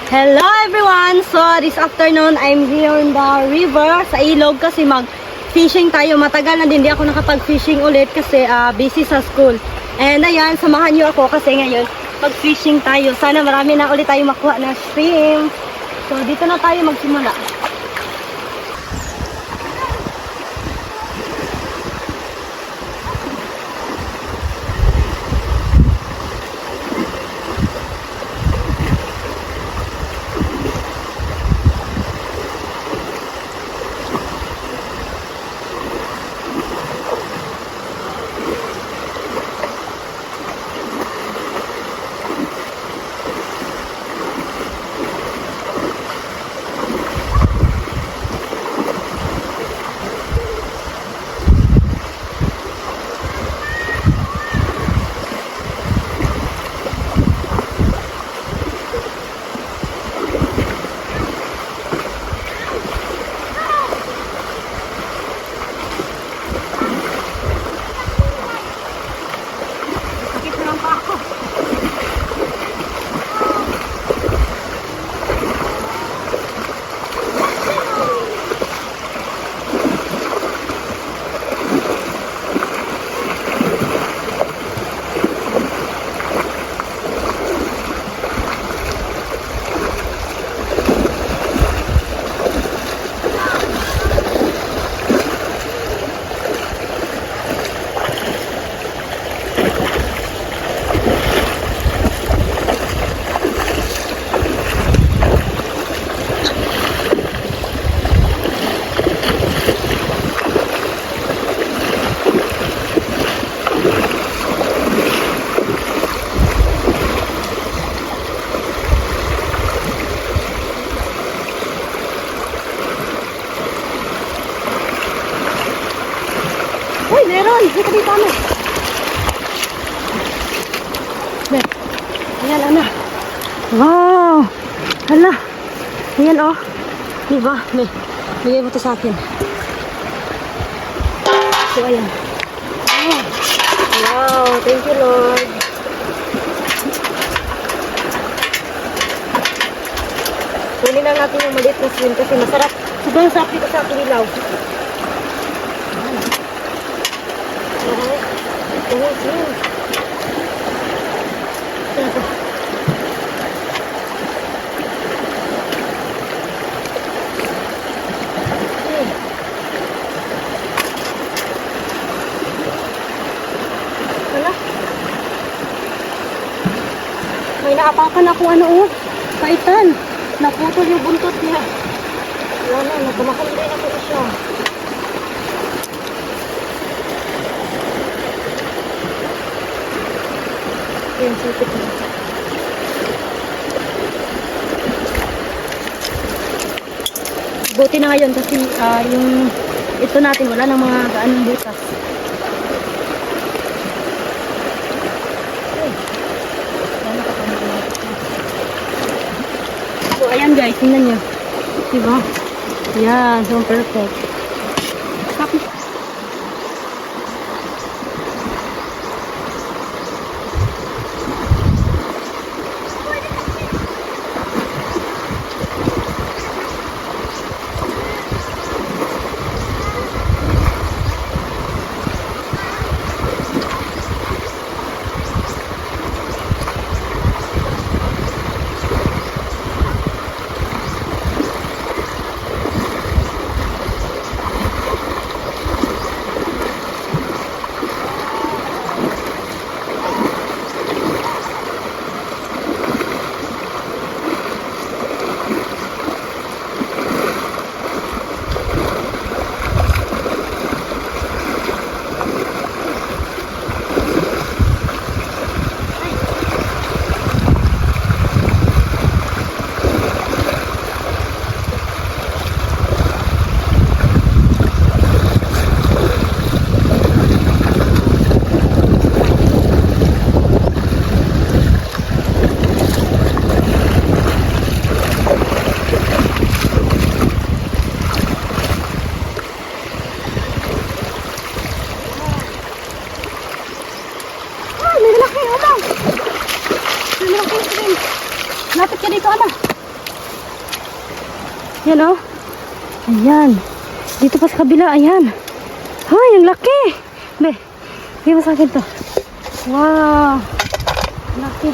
Hello everyone! So this afternoon, I'm here in the river sa ilog kasi mag-fishing tayo. Matagal na din di ako nakapag-fishing ulit kasi busy sa school. And ayan, samahan niyo ako kasi ngayon mag-fishing tayo. Sana marami na ulit tayo makuha na shrimp. So dito na tayo magsimula. Uy, meron! Dito dito ano? Ayan, ano? Wow! Hala! Ayan, oh. Diba? Bigay mo to sa akin. So, ayan. Oh. Wow! Thank you, Lord. Kunin lang natin yung maliit na swim kasi masarap. Sobrang sarap dito sa Kinilaw. May naapakan ako kaitan. Naputol yung buntot niya. Wala na, nagkumakan din ako siya. Ayan, sakit na. Buti na ngayon kasi yung ito natin wala ng mga gaanong butas. So ayan guys, tingnan nyo. Diba? Ayan, so perfect. Happy. Yan oh. Ayan. Dito pa sa kabila. Ayan. Hoy, ang laki. Be, bigyan mo sa akin to. Wow. Laki.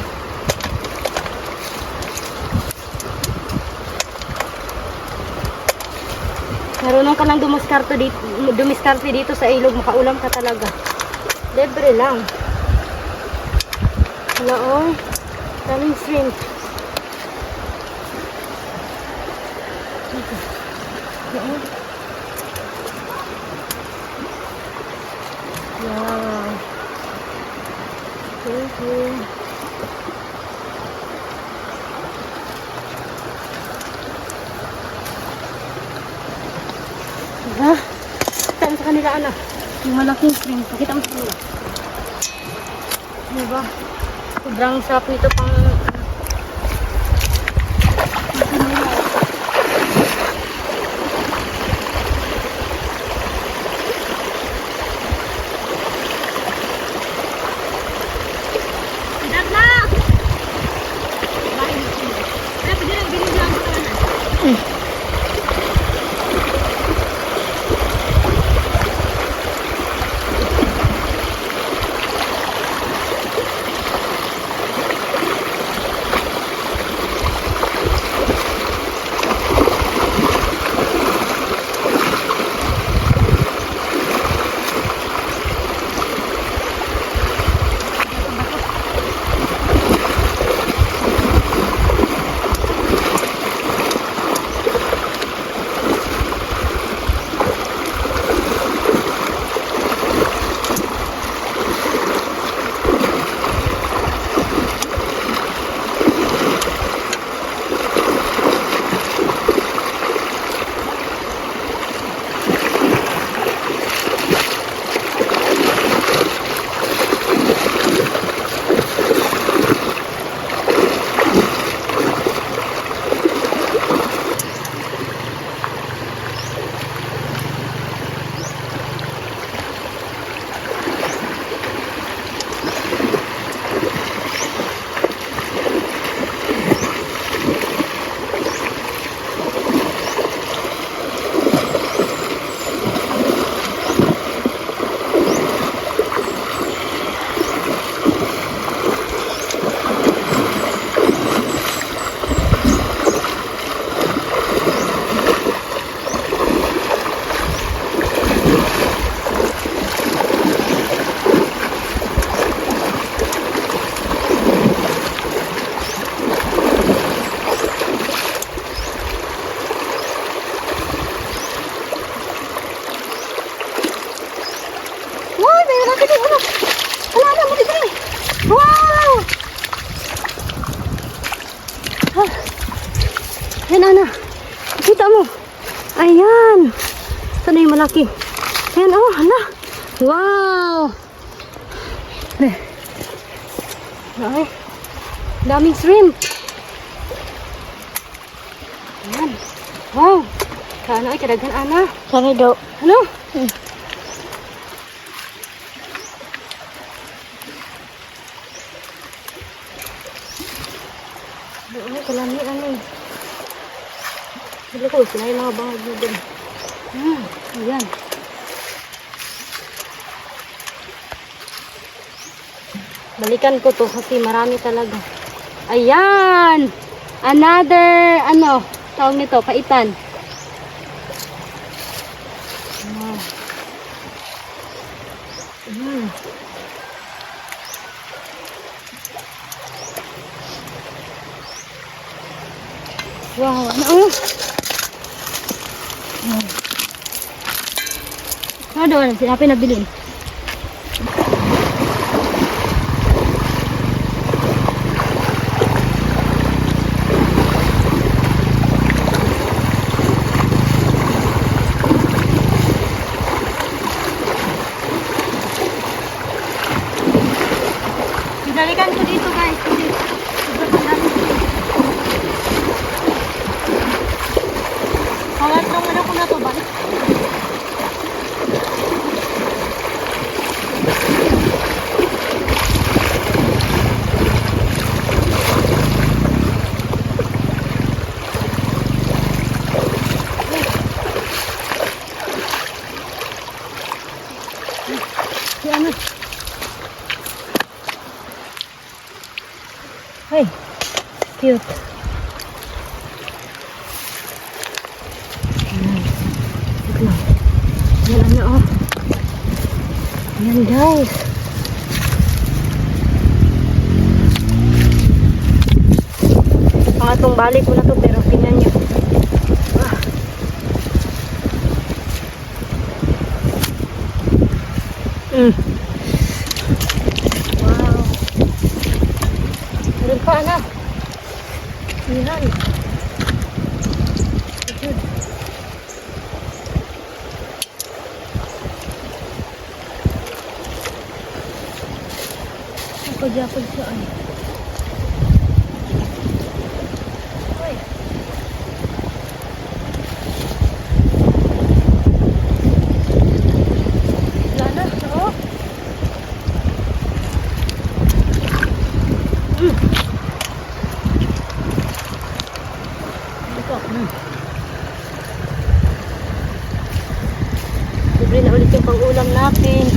Marunong ka lang dumiskarte dito sa ilog, makaulam ka talaga. Libre lang. Wala oh. Daming shrimp. Dito. Yan. Wow. Thank you. Diba? Saan sa kanila anak? Yung malaking shrimp. Pakita mo sa kanila. Diba? Sobrang sarap nito pang Yan, Ana. Kita mo. Ayan. Sana yung malaki. Ayan, oh, hala. Wow. Ay, daming shrimp. Ayan. Wow. Sana ay kadaghan, Ana. Sana daw. Ano? Doon, kalami, ano eh. Hindi ko, sila yung mga bangag nyo doon. Ayan. Balikan ko to kasi marami talaga. Ayan! Another, ano, tawag nito, paitan. Wow. Wow, ano? Ano doon? Sinapin na bilhin. Pinalikan ko dito, guys. Kasi sobrang dami. Pangatlong ano ko na to, balik. cute. Ayan. Ito lang. Ayan ano oh. Ayan guys. Pangatong balik ko na to pero tingnan nyo. Ah. Wow. Meron pa na. Ayan. Good. Ako siya ay. Uy. Wala na, oo. Ito. Libre na ulit yung pang-ulam natin.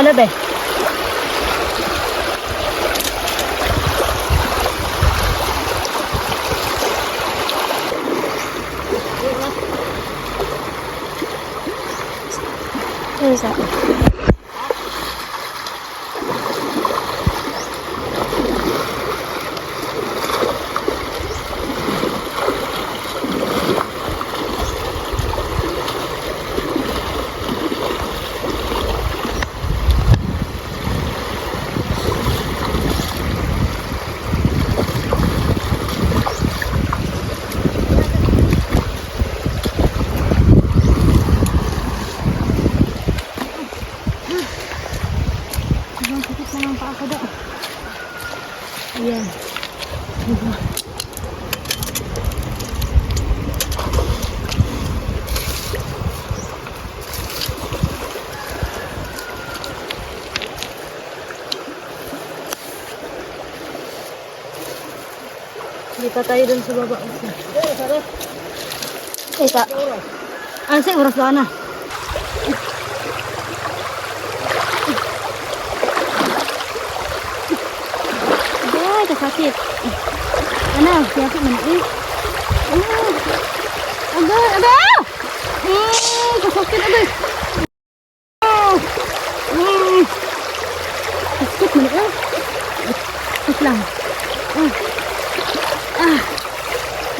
Ano ba? What is that? Ayan. Kita tayo dun sa baba. Kita. Ano sa oras doon na? Ay, kasakit. Ano? Kasakit mo na eh. Agay! Agay! Kasakit agay! Kasakit mo na eh. Kasakit lang.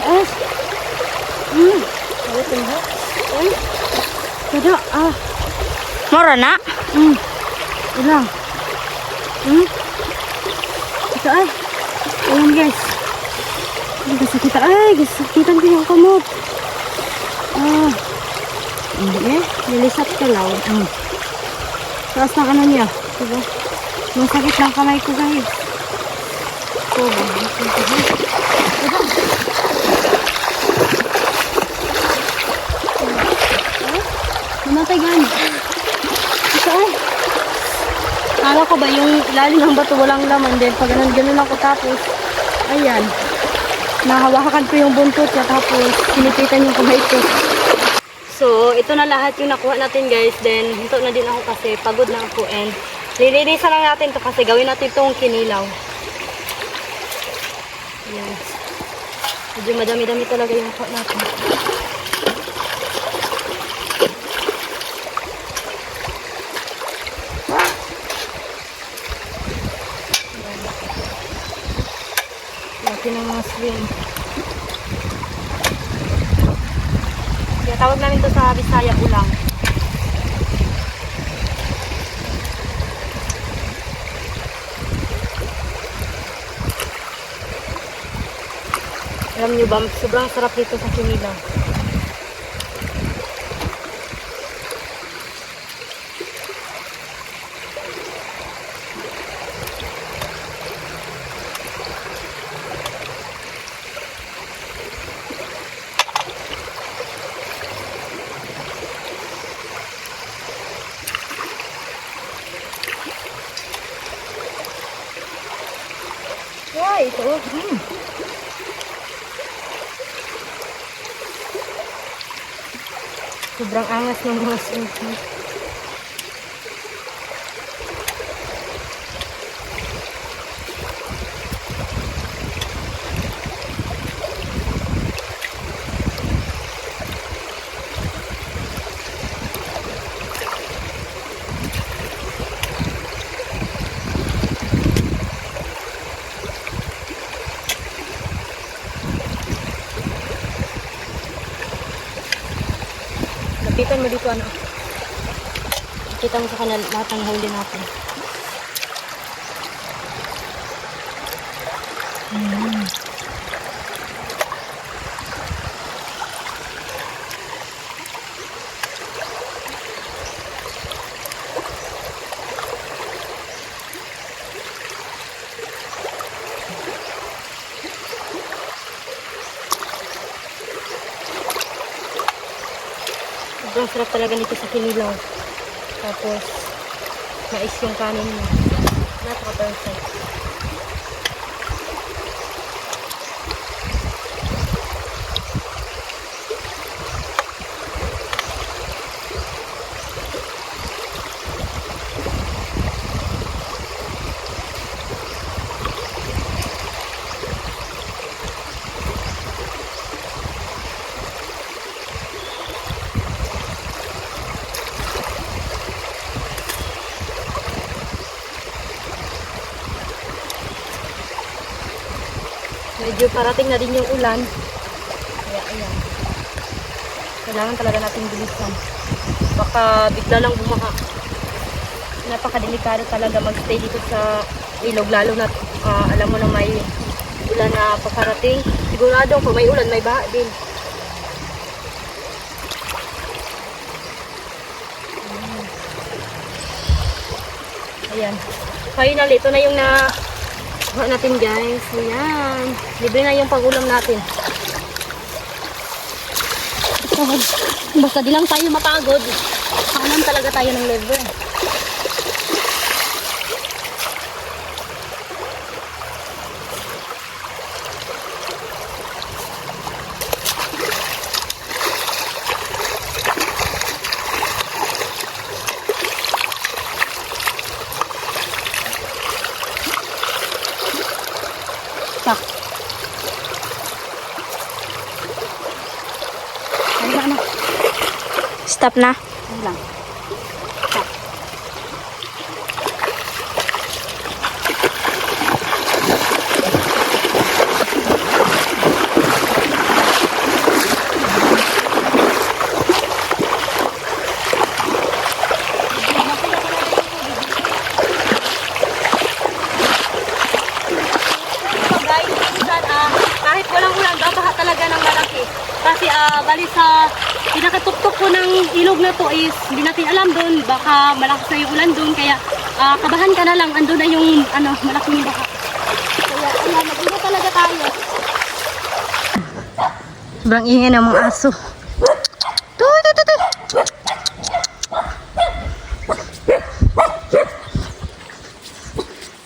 Taas. Kada. Mora na? Ilang. Ito ay. Ayan guys. Kasakit ay. Kasakitan ko yung kamot. Nilisap ka lang. Taas ng ano niya. Diba? Masakit lang kamay ko guys. Ito ba? Namatay gani. Ito ay. Kala ko ba yung ilalim ng bato walang laman din. Pag ganun ako tapos. Ayan. Nahawakan ko yung buntot niya tapos sinipitan yung kamay ko. So, ito na lahat yung nakuha natin guys. Then, hinto na din ako kasi pagod na ako. And, lilinisan lang natin to kasi gawin natin itong kinilaw. Ayan. Medyo madami-dami talaga yung nakuha natin. Yun. Kaya tawag namin to sa Bisaya ulang. Alam nyo ba, sobrang sarap dito sa Kinilaw. Wow, ito. Sobrang angas ng mga sushi. Lapitan mo dito, ano. Kita mo sa kanal lahat ng huli natin. Sobrang sarap talaga nito sa Kinilaw. Tapos, mais yung kanin niya. Napaka-perfect. Medyo parating na din yung ulan. Kaya ayan. Kailangan talaga natin bilisan. Baka bigla lang bumaha. Napakadelikado talaga magstay dito sa ilog. Lalo na alam mo na may ulan na paparating. Sigurado kung may ulan, may baha din. Ayan. Finally, ito na yung kuha natin, guys. Ayan. Libre na yung pag-ulam natin. Basta di lang tayo mapagod. Kanan talaga tayo ng libre. Stop na. Lang. Stop. Kahit walang ulan, babaha talaga ng malaki. Kasi bali sa pinakatuktok po ng ilog na to is hindi natin alam doon, baka malakas na yung ulan doon, kaya kabahan ka na lang, andun na yung malaking baha. Kaya ayan, mag-ingat talaga tayo. Sobrang ingay ng mga aso.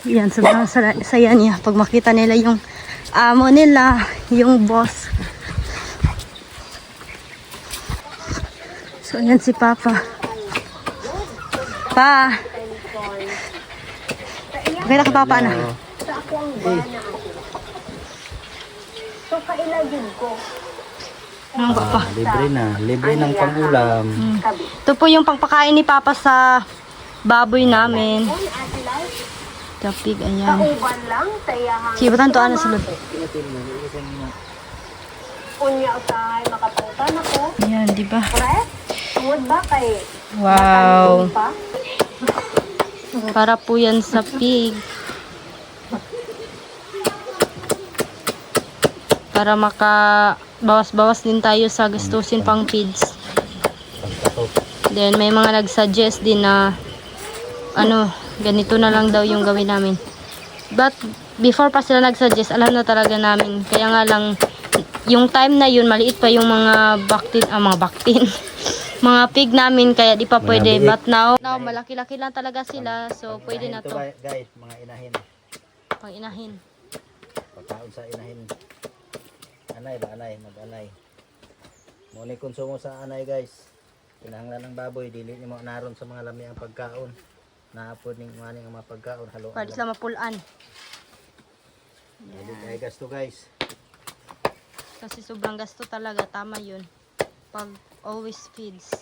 Yan, sobrang saya niya pag makita nila yung amo nila, yung boss. So, ayan si Papa. Pa! Okay na ka, Papa, na? So, kailagin ko. Libre na. Libre ng pangulam. Ito po yung pangpakain ni Papa sa baboy namin. kapig, ayan. Kauban lang, tayahang Sibatan to ano sulod. Unya usay makapungtan ako. Ayan, di ba? Pre, tungod ba kay Wow. pa? Para po yan sa pig. Para bawas-bawas din tayo sa gastusin pang feeds. Then may mga nag-suggest din na ganito na lang daw yung gawin namin. But before pa sila nag-suggest, alam na talaga namin. Kaya nga lang yung time na yun, maliit pa yung mga baktin, mga pig namin, kaya di pa Mga pwede. biik. But now malaki-laki lang talaga sila, so pwede na to. Guys, mga inahin. Pang inahin. Pagkaon sa inahin. Anay ba? Anay. Mag-anay. Muna konsumo sa anay guys. Kinahanglan ng baboy. Dili ni mo naron sa mga lami ang pagkaon. Naapod ning maning ang mga pagkaon. Halo. Para di sila mapulan. Dili kay gasto guys. Kasi sobrang gasto talaga, tama yun. Pag always feeds.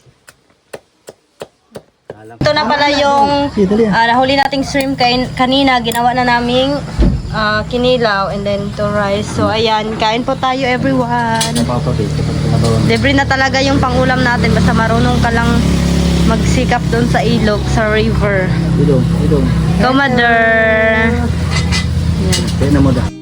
Alam. Ito na pala yung nahuli nating shrimp kanina. Ginawa na naming kinilaw and then to rice. So ayan, kain po tayo everyone. Papapit kapag pinabawon. Libre na talaga yung pangulam natin. Basta marunong ka lang magsikap doon sa ilog, sa river. Idong. Go, mother! Kaya na mo da.